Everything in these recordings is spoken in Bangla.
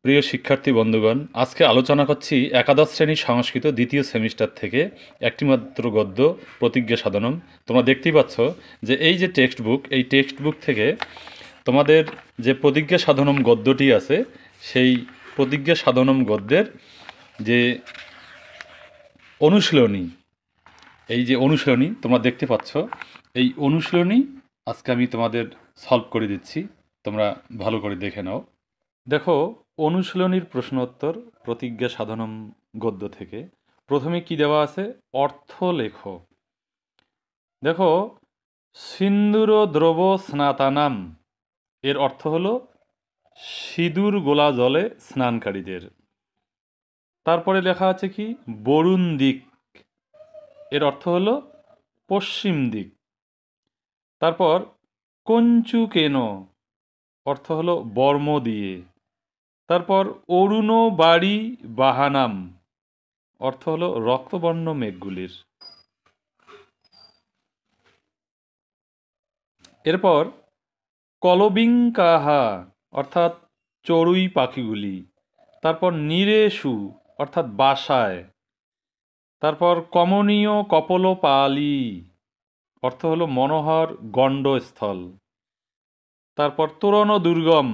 প্রিয় শিক্ষার্থী বন্ধুগণ, আজকে আলোচনা করছি একাদশ শ্রেণীর সংস্কৃত দ্বিতীয় সেমিস্টার থেকে একটিমাত্র গদ্য প্রতিজ্ঞা সাধনম। তোমরা দেখতেই পাচ্ছ যে এই যে টেক্সট বুক, এই টেক্সট বুক থেকে তোমাদের যে প্রতিজ্ঞা সাধনম গদ্যটি আছে, সেই প্রতিজ্ঞা সাধনম গদ্যের যে অনুশীলনী, এই যে অনুশীলনী তোমরা দেখতে পাচ্ছ, এই অনুশীলনী আজকে আমি তোমাদের সলভ করে দিচ্ছি। তোমরা ভালো করে দেখে নাও। দেখো, অনুশীলনীর প্রশ্নোত্তর প্রতিজ্ঞা সাধনম গদ্য থেকে প্রথমে কি দেওয়া আছে, অর্থ লেখো। দেখো, সিন্দুর দ্রব স্নাতানাম এর অর্থ হলো সিঁদুর গোলা জলে স্নানকারীদের। তারপরে লেখা আছে কি, বরুণ দিক এর অর্থ হলো পশ্চিম দিক। তারপর কঞ্চু কেন অর্থ হলো বর্ম দিয়ে। তারপর অরুণ বাড়ি বাহানাম অর্থ হলো রক্তবর্ণ মেঘগুলির। এরপর কলবিঙ্কাহা অর্থাৎ চড়ুই পাখিগুলি। তারপর নিরেশু অর্থাৎ বাসায়। তারপর কমনীয় কপলপালি অর্থ হলো মনোহর গণ্ডস্থল। তারপর তোরণ দুর্গম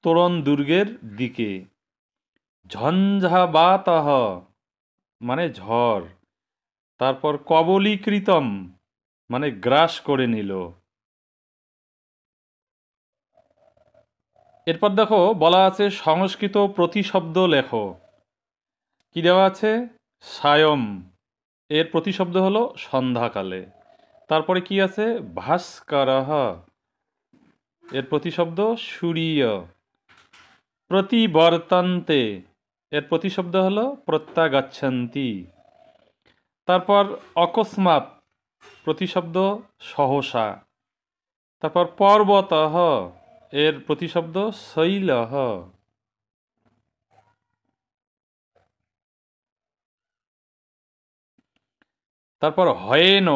তোরণ দুর্গের দিকে। ঝঞ্ঝাবাতাহ মানে ঝড়। তারপর কবলীকৃতম মানে গ্রাস করে নিল। এরপর দেখো, বলা আছে সংস্কৃত প্রতিশব্দ লেখো। কি দেওয়া আছে, সায়ম এর প্রতিশব্দ হলো সন্ধ্যাকালে। তারপরে কি আছে, ভাস্করহ এর প্রতিশব্দ সূর্য। প্রতিবর্তন্তে এর প্রতিশব্দ হলো প্রত্যাগচ্ছন্তি। তারপর অকস্মাৎ প্রতিশব্দ সহসা। তারপর পর্বতঃ এর প্রতিশব্দ শৈলঃ। তারপর হয়েন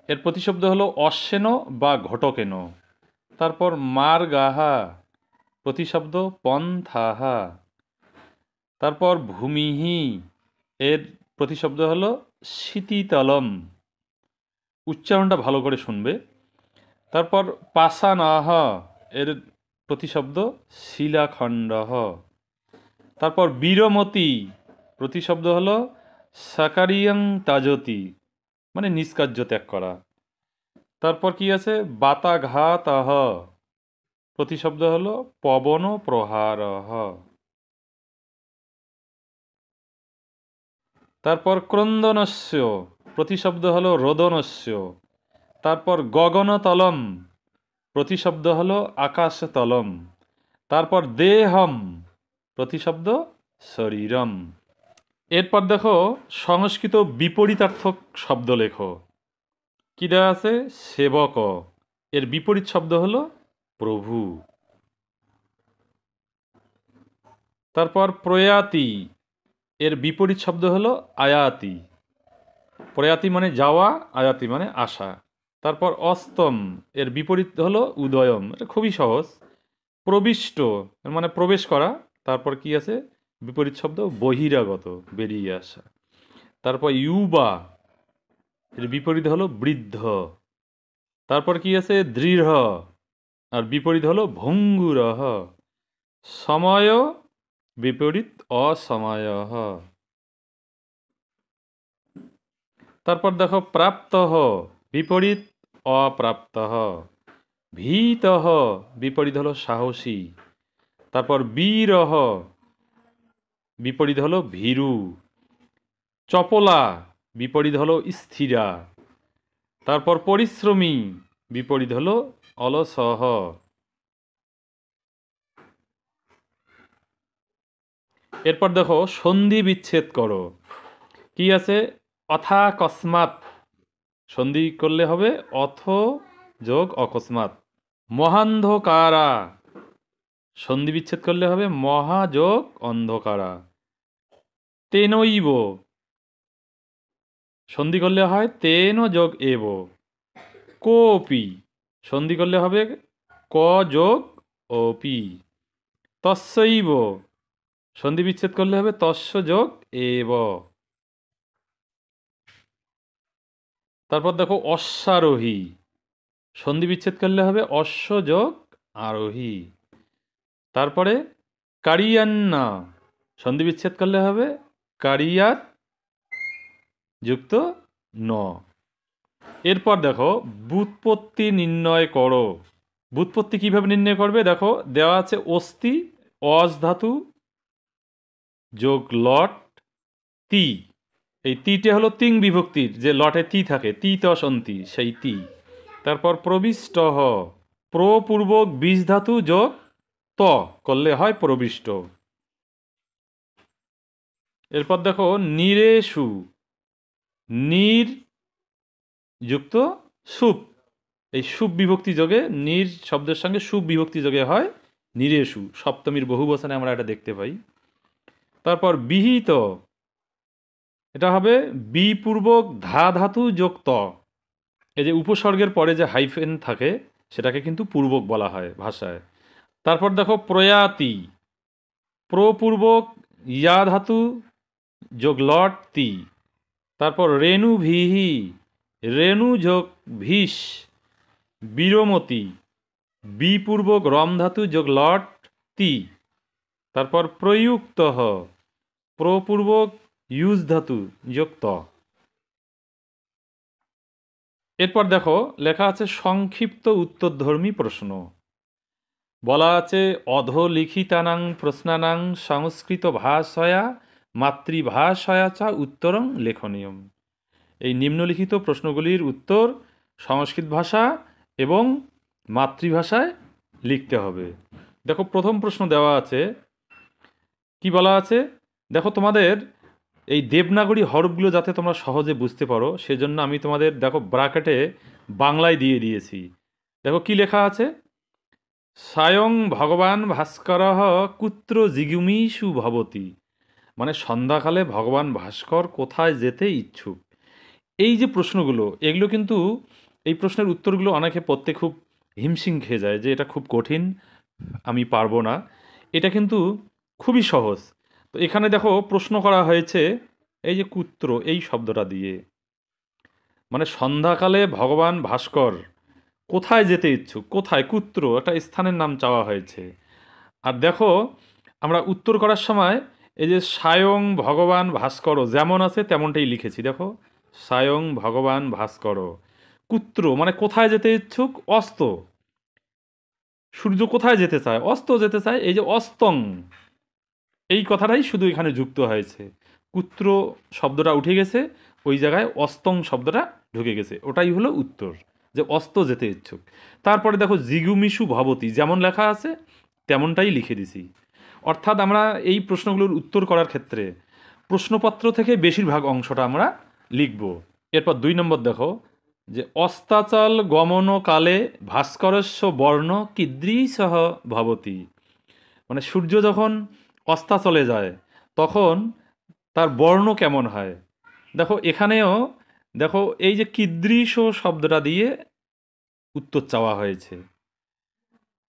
এর প্রতিশব্দ হলো অশ্বেন বা ঘটকেন। তারপর মার্গাহা প্রতিশব্দ পন্থাহা। তারপর ভূমিহি এর প্রতিশব্দ হলো শীতিতলম। উচ্চারণটা ভালো করে শুনবে। তারপর পাষাণহ এর প্রতিশব্দ শিলাখণ্ডহ। তারপর বীরমতি প্রতিশব্দ হলো সাকারিয়ং তাজতি মানে নিষ্কার্য ত্যাগ করা। তারপর কি আছে, বাতাঘাতহ প্রতিশব্দ হলো পবন প্রহারহ। তারপর ক্রন্দনস্য প্রতিশব্দ হলো রোদনস্য। তারপর গগনতলম প্রতিশব্দ হলো আকাশতলম। তারপর দেহম প্রতিশব্দ শরীরম। এরপর দেখো, সংস্কৃত বিপরীতার্থক শব্দ লেখো। কি দেওয়া আছে, সেবক এর বিপরীত শব্দ হলো প্রভু। তারপর প্রয়াতি এর বিপরীত শব্দ হলো আয়াতি। প্রয়াতি মানে যাওয়া, আয়াতি মানে আসা। তারপর অস্তম এর বিপরীত হলো উদয়ম, এটা খুবই সহজ। প্রবিষ্ট এর মানে প্রবেশ করা। তারপর কি আছে, বিপরীত শব্দ বহিরাগত, বেরিয়ে আসা। তারপর ইউবা এর বিপরীত হলো বৃদ্ধ। তারপর কি আছে, দৃঢ় আর বিপরীত হলো ভঙ্গুরহ। সময় বিপরীত অসময়। তারপর দেখো, প্রাপ্তঃ বিপরীত অপ্রাপ্তঃ। ভীতঃ বিপরীত হলো সাহসী। তারপর বীরহ বিপরীত হলো ভীরু। চপলা বিপরীত হলো স্থিরা। তারপর পরিশ্রমী বিপরীত হলো অলসহ। এরপর দেখো, সন্ধি বিচ্ছেদ করো। কি আছে, অথাকস্মাৎ সন্ধি করলে হবে অথ যোগ অকস্মাৎ। মহান্ধকারা সন্ধি বিচ্ছেদ করলে হবে মহা যোগ অন্ধকারা। তেনৈব সন্ধি করলে হয় তেন যোগ এব। কোপি সন্ধি করলে হবে ক যোগ ওপি। তস্যৈব, সন্ধি বিচ্ছেদ করলে হবে তস্য যোগ এব। তারপর দেখো অশ্বারোহী, সন্ধি বিচ্ছেদ করলে হবে অশ্ব যোগ আরোহী। তারপরে কারিয়ান্না, সন্ধি বিচ্ছেদ করলে হবে কারিয়াত যুক্ত ন। এরপর দেখো ব্যুৎপত্তি নির্ণয় করো। ব্যুৎপত্তি কিভাবে নির্ণয় করবে? দেখো দেওয়া আছে অস্তি, অজ ধাতু যোগ লট তি। এই তিটা হলো তিং বিভক্তির, যে লটে তি থাকে, তি তসন্তি, সেই তি। তারপর প্রবিষ্ট হ, প্রপূর্বক বীজ ধাতু যোগ ত করলে হয় প্রবিষ্ট। এরপর দেখো নিরেষু, নির যুক্ত সুপ, এই সুপ বিভক্তি যোগে, নির শব্দের সঙ্গে সুপ বিভক্তি যোগে হয় নিরেষু, সপ্তমীর বহু বচনে আমরা এটা দেখতে পাই। তারপর বিহিত, এটা হবে বিপূর্বক ধা ধাতু যোগ ত। এই যে উপসর্গের পরে যে হাইফেন থাকে সেটাকে কিন্তু পূর্বক বলা হয় ভাষায়। তারপর দেখো প্রয়াতি, প্রপূর্বক ইয়া ধাতু যোগ লট তি। তারপর রেণু ভিহি, রেণু যোগ ভিস, বীরমতি, বিপূর্বক রম ধাতু যোগ লট তি। তারপর প্রযুক্ত, প্রপূর্বক ইউজ ধাতু যোগ ত। এরপর দেখো লেখা আছে সংক্ষিপ্ত উত্তরধর্মী প্রশ্ন। বলা আছে অধলিখিতানাং প্রশ্নানাং সংস্কৃত ভাষয়া মাতৃভাষয়া চা উত্তরং লেখনীয়ম। এই নিম্নলিখিত প্রশ্নগুলির উত্তর সংস্কৃত ভাষা এবং মাতৃভাষায় লিখতে হবে। দেখো প্রথম প্রশ্ন দেওয়া আছে, কি বলা আছে? দেখো তোমাদের এই দেবনাগরী হরফগুলো যাতে তোমরা সহজে বুঝতে পারো সেজন্য আমি তোমাদের দেখো ব্রাকেটে বাংলায় দিয়ে দিয়েছি। দেখো কি লেখা আছে, স্বয়ং ভগবান ভাস্কর কুত্র জিগুমিষু ভবতি, মানে সন্ধ্যাকালে ভগবান ভাস্কর কোথায় যেতে ইচ্ছুক। এই যে প্রশ্নগুলো, এগুলো কিন্তু এই প্রশ্নের উত্তরগুলো অনেকে পড়তে খুব হিমশিম খেয়ে যায় যে এটা খুব কঠিন, আমি পারবো না। এটা কিন্তু খুবই সহজ। তো এখানে দেখো প্রশ্ন করা হয়েছে এই যে কুত্র এই শব্দটা দিয়ে, মানে সন্ধ্যাকালে ভগবান ভাস্কর কোথায় যেতে ইচ্ছুক, কোথায়, কুত্র একটা স্থানের নাম চাওয়া হয়েছে। আর দেখো আমরা উত্তর করার সময় এই যে স্বয়ং ভগবান ভাস্কর যেমন আছে তেমনটাই লিখেছি। দেখো স্বয়ং ভগবান ভাস্কর, কুত্র মানে কোথায় যেতে ইচ্ছুক, অস্ত, সূর্য কোথায় যেতে চায়, অস্ত যেতে চায়, এই যে অস্তং, এই কথাটাই শুধু এখানে যুক্ত হয়েছে। কুত্র শব্দটা উঠে গেছে, ওই জায়গায় অস্তং শব্দটা ঢুকে গেছে, ওটাই হলো উত্তর, যে অস্ত যেতে ইচ্ছুক। তারপরে দেখো জিগুমিষু ভবতি, যেমন লেখা আছে তেমনটাই লিখে দিছি। অর্থাৎ আমরা এই প্রশ্নগুলোর উত্তর করার ক্ষেত্রে প্রশ্নপত্র থেকে বেশিরভাগ অংশটা আমরা লিখব। এরপর 2 নম্বর দেখো যে অস্তাচল গমনকালে ভাস্করস্য বর্ণ কিদৃশঃ ভবতি, মানে সূর্য যখন অস্তাচলে যায় তখন তার বর্ণ কেমন হয়। দেখো এখানেও দেখো এই যে কিদৃশ শব্দটা দিয়ে উত্তর চাওয়া হয়েছে।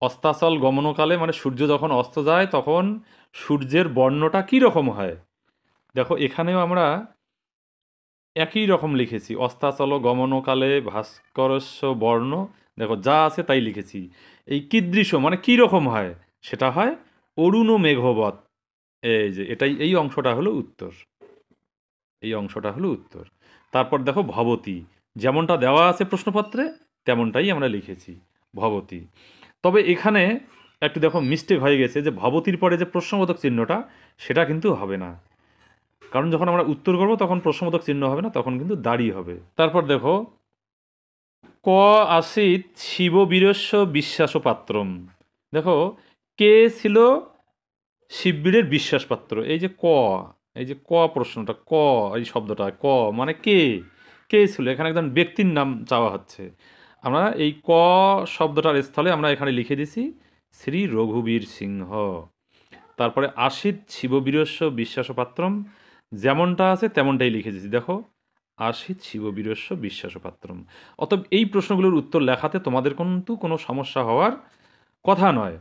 অস্তাচল গমনকালে মানে সূর্য যখন অস্ত যায় তখন সূর্যের বর্ণটা কী রকম হয়। দেখো এখানেও আমরা একই রকম লিখেছি, অস্তাচল গমনকালে ভাস্করস্য বর্ণ, দেখো যা আছে তাই লিখেছি। এই কিদৃশ মানে কী রকম হয়, সেটা হয় অরুণ মেঘবৎ। এই যে এটাই, এই অংশটা হলো উত্তর, এই অংশটা হলো উত্তর। তারপর দেখো ভবতি, যেমনটা দেওয়া আছে প্রশ্নপত্রে তেমনটাই আমরা লিখেছি ভবতি। তবে এখানে একটু দেখো মিস্টেক হয়ে গেছে, যে ভবতির পরে যে প্রশ্নবোধক চিহ্নটা সেটা কিন্তু হবে না, কারণ যখন আমরা উত্তর করব তখন প্রশ্নবোধক চিহ্ন হবে না, তখন কিন্তু দাঁড়ি হবে। তারপর দেখো ক আসিত শিববীরস্য বিশ্বাস পাত্রম। দেখো কে ছিল শিববীরের বিশ্বাসপাত্র, এই যে ক, এই যে ক প্রশ্নটা, ক এই শব্দটা, ক মানে কে, কে ছিল, এখানে একজন ব্যক্তির নাম চাওয়া হচ্ছে। আমরা এই ক শব্দটার স্থলে আমরা এখানে লিখে দিছি শ্রী রঘুবীর সিংহ। তারপরে আশিত শিববীরস্য বিশ্বাসপাত্রম, যেমনটা আছে তেমনটাই লিখে দিয়েছি। দেখো আশিত শিববীরস্য বিশ্বাসপাত্রম। অতএব এই প্রশ্নগুলোর উত্তর লেখাতে তোমাদের কিন্তু কোনো সমস্যা হওয়ার কথা নয়।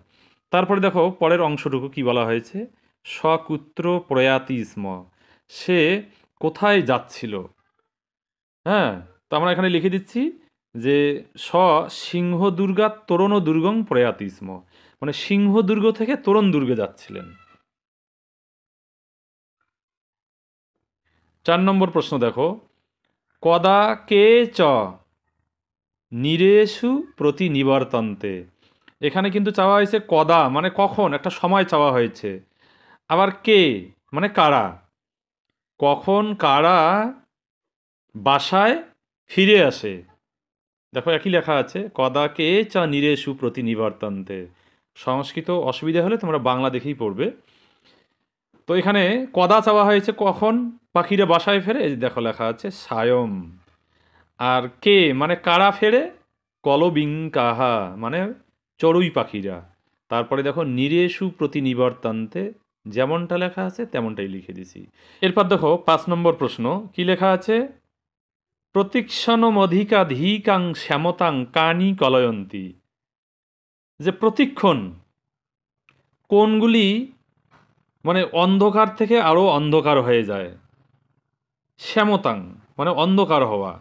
তারপরে দেখো পরের অংশটুকু কি বলা হয়েছে, সকুত্র প্রয়াতি স্ম, সে কোথায় যাচ্ছিল। হ্যাঁ, তো আমরা এখানে লিখে দিচ্ছি যে সিংহদুর্গা তোরণ দুর্গং প্রয়াতি স্ম, মানে সিংহদুর্গ থেকে তোরণ দুর্গে যাচ্ছিলেন। 4 নম্বর প্রশ্ন দেখো, কদা কে চ নিরেষু প্রতি নিবর্তন্তে। এখানে কিন্তু চাওয়া হয়েছে কদা মানে কখন, একটা সময় চাওয়া হয়েছে, আবার কে মানে কারা, কখন কারা বাসায় ফিরে আসে। দেখো একই লেখা আছে, কদা কে চ নিরেষু প্রতি নিবর্তন্তে। সংস্কৃত অসুবিধা হলে তোমরা বাংলা দেখেই পড়বে। তো এখানে কদা চাওয়া হয়েছে কখন পাখিরা বাসায় ফেরে, এই দেখো লেখা আছে সায়ম। আর কে মানে কারা ফেরে, কলবিং কাহা মানে চড়ুই পাখিরা। তারপরে দেখো নিরেষু প্রতি নিবর্তান্তে, যেমনটা লেখা আছে তেমনটাই লিখে দিছি। এরপর দেখো 5 নম্বর প্রশ্ন কি লেখা আছে, প্রতীক্ষণমধিকাধিকাং শ্যামতাং কানি কলয়ন্তী। যে প্রতিক্ষণ কোনগুলি মানে অন্ধকার থেকে আরও অন্ধকার হয়ে যায়, শ্যামতাং মানে অন্ধকার হওয়া,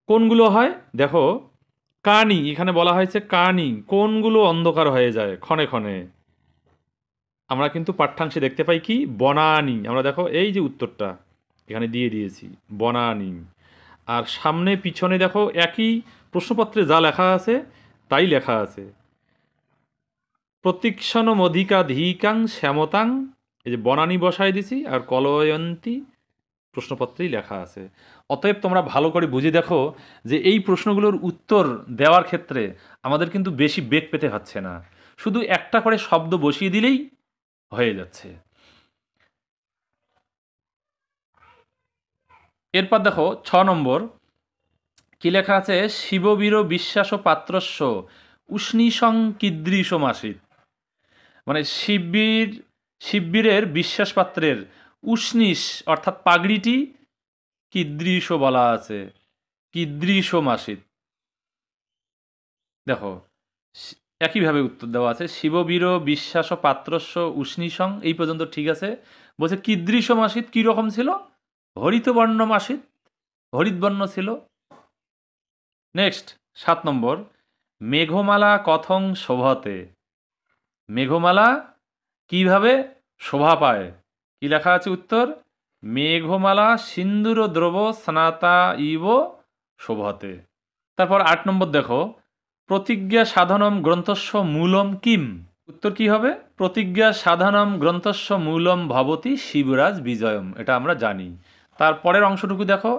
কোনগুলো হয় দেখো, কানি এখানে বলা হয়েছে কানি, কোনগুলো অন্ধকার হয়ে যায় ক্ষণে ক্ষণে। আমরা কিন্তু পাঠ্যাংশে দেখতে পাই কি বনানি, আমরা দেখো এই যে উত্তরটা এখানে দিয়ে দিয়েছি বনানি। আর সামনে পিছনে দেখো একই প্রশ্নপত্রে যা লেখা আছে তাই লেখা আছে, প্রতীক্ষণমধিকাধিকাং শ্যামতাং, এই যে বনানি বসায় দিছি, আর কলয়ন্তী প্রশ্নপত্রেই লেখা আছে। অতএব তোমরা ভালো করে বুঝে দেখো যে এই প্রশ্নগুলোর উত্তর দেওয়ার ক্ষেত্রে আমাদের কিন্তু বেশি বেগ পেতে হচ্ছে না, শুধু একটা করে শব্দ বসিয়ে দিলেই হয়ে যাচ্ছে। এরপর দেখো 6 নম্বর কি লেখা আছে, শিববীর বিশ্বাস পাত্রস্য উষ্ণীসং কীদৃশ মাসিত। মানে শিববীরের বিশ্বাস পাত্রের উষ্ণীষ অর্থাৎ পাগড়িটি কীদৃশ বলা আছে, কীদৃশ মাসিত। দেখো একইভাবে উত্তর দেওয়া আছে, শিববীর বিশ্বাস পাত্রস্য উষ্ণীসং, এই পর্যন্ত ঠিক আছে। বলছে কীদৃশ মাসিত কীরকম ছিল, হরিতবর্ণ মাসিত, হরিতবর্ণ ছিল। নেক্সট 7 নম্বর, মেঘমালা কথং শোভতে। মেঘমালা কিভাবে শোভা পায়, কি লেখা আছে উত্তর, মেঘমালা সিন্দুর দ্রব স্নাতা ইব শোভতে। তারপর 8 নম্বর দেখো, প্রতিজ্ঞা সাধনম গ্রন্থস্য মূলম কিম। উত্তর কি হবে, প্রতিজ্ঞা সাধনম গ্রন্থস্য মূলম ভবতি শিবরাজ বিজয়ম, এটা আমরা জানি। তারপরের অংশটুকু দেখো,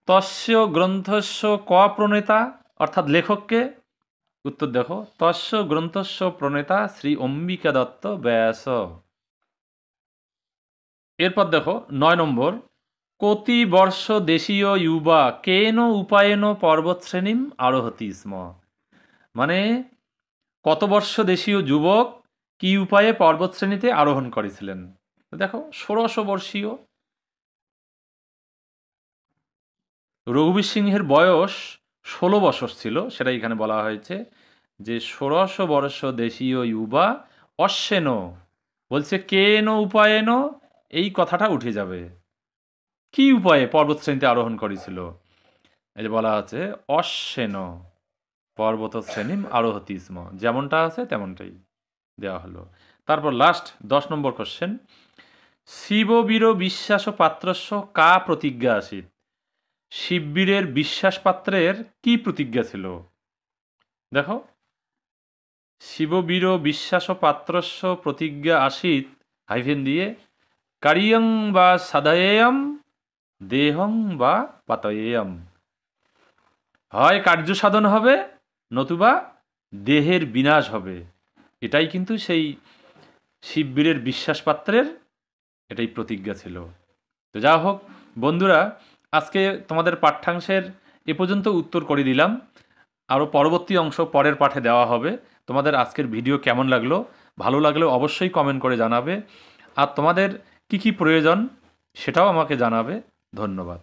তস্য গ্রন্থস্য ক প্রণেতা, অর্থাৎ লেখককে। উত্তর দেখো, তস্য গ্রন্থস্য প্রণেতা শ্রী অম্বিকা দত্ত ব্যাস। এরপর দেখো 9 নম্বর, কতি বর্ষ দেশীয় ইউবা কেন উপায়েন পর্বতশ্রেণীম আরোহতি স্ম। মানে কত বর্ষ দেশীয় যুবক কি উপায়ে পর্বতশ্রেণীতে আরোহণ করেছিলেন। দেখো 1600 বর্ষীয় রঘুবীর সিংহের বয়স 16 বছর ছিল, সেটা এখানে বলা হয়েছে যে 1600 বর্ষ দেশীয় ইউবা অশ্বেন, বলছে কেন উপায়েন, এই কথাটা উঠে যাবে, কি উপায়ে পর্বতশ্রেণীতে আরোহণ করেছিল। এই যে বলা আছে অশ্বেন পর্বত শ্রেণী আরোহতি স্ম, যেমনটা আছে তেমনটাই দেওয়া হলো। তারপর লাস্ট 10 নম্বর কোশ্চেন, শিববীর বিশ্বাস পাত্রস্য কা প্রতিজ্ঞা আসিত। শিববীরের বিশ্বাস পাত্রের কি প্রতিজ্ঞা ছিল। দেখো শিববীর বিশ্বাস পাত্রস্য প্রতিজ্ঞা আসিত হাইফেন দিয়ে কারিয়ং বা সাদায়েয়ম দেহং বা পাতয়েয়ম, হয় কার্য সাধন হবে নতুবা দেহের বিনাশ হবে। এটাই কিন্তু সেই শিববীরের বিশ্বাসপাত্রের এটাই প্রতিজ্ঞা ছিল। তো যা হোক বন্ধুরা, আজকে তোমাদের পাঠ্যাংশের এ পর্যন্ত উত্তর করে দিলাম, আরও পরবর্তী অংশ পরের পাঠে দেওয়া হবে। তোমাদের আজকের ভিডিও কেমন লাগলো, ভালো লাগলে অবশ্যই কমেন্ট করে জানাবে, আর তোমাদের কি কি প্রয়োজন সেটাও আমাকে জানাবে। ধন্যবাদ।